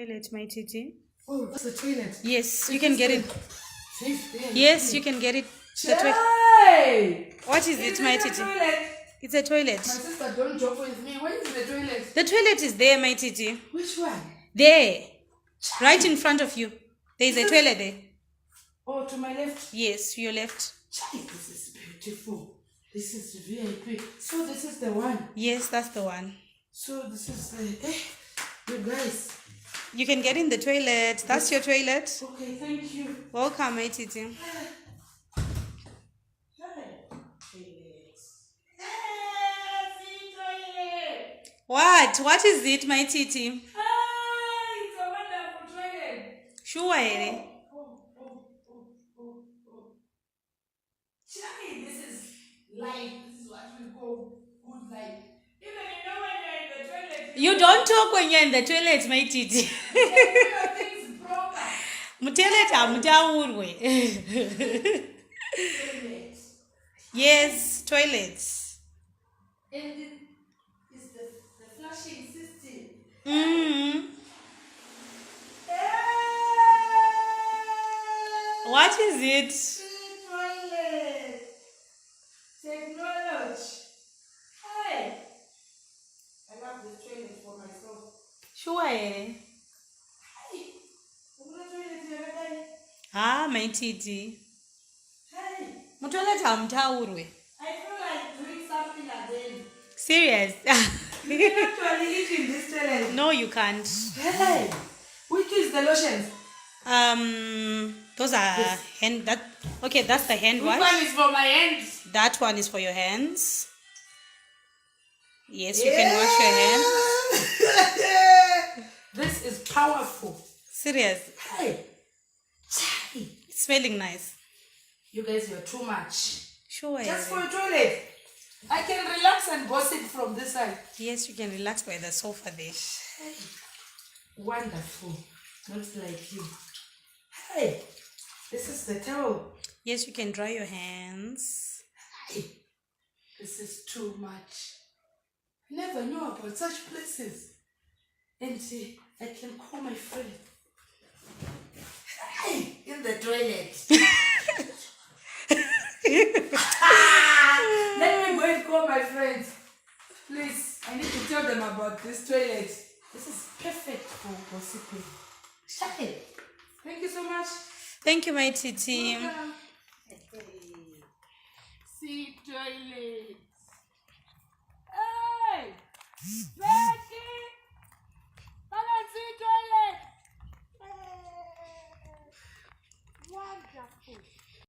Toilet, my Titi. Oh, that's the toilet. Yes, you can get it. Safe. Yes, you can get it. Chai! What is it, my Titi? It's a toilet. My sister, don't joke with me. Where is the toilet? The toilet is there, my Titi. Which one? There. Right in front of you. There is a toilet there. Oh, to my left? Yes, to your left. Chai, this is beautiful. This is VIP. So this is the one. Yes, that's the one. So this is the... you guys. You can get in the toilet. That's your toilet. Okay, thank you. Welcome, my Titi. What? What is it, my Titi? It's a wonderful toilet. Sure. Chai, this is life. This is what we call good life. Even when you're in the toilet, You don't talk when you're in the toilet, my Titi. you do things proper. Muteleta mutaurwe. Toilet. Yes, toilets. And it is the flushing system. Mm. What is it? Toilet. Technology. Hi. I love the toilet for myself. Sure. Hi. I'm not toilet here. Ah, my Titi. Hi. Mutoleta mutaurwe. I feel like doing something again. Serious? You can actually eat in this toilet. No, you can't. Hey. Which is the lotions? Those are hand. Okay, that's the hand Which wash. one is for my hands? That one is for your hands. Yes, you can wash your hands. This is powerful. Serious. Hey. Chai. It's smelling nice. You guys, you're too much. Sure. Just for a toilet. I can relax and gossip from this side. Yes, you can relax by the sofa there. Hey. Wonderful. Not like you. Hey. This is the towel. Yes, you can dry your hands. Hey. This is too much. I never knew about such places. And I can call my friend. Hey, in the toilet. Let me go and call my friends. Please, I need to tell them about this toilet. This is perfect for gossiping. Shai. Thank you so much. Thank you, my Titi. Welcome. See toilet. Hey! Becky! Come and see toilet! Wonderful.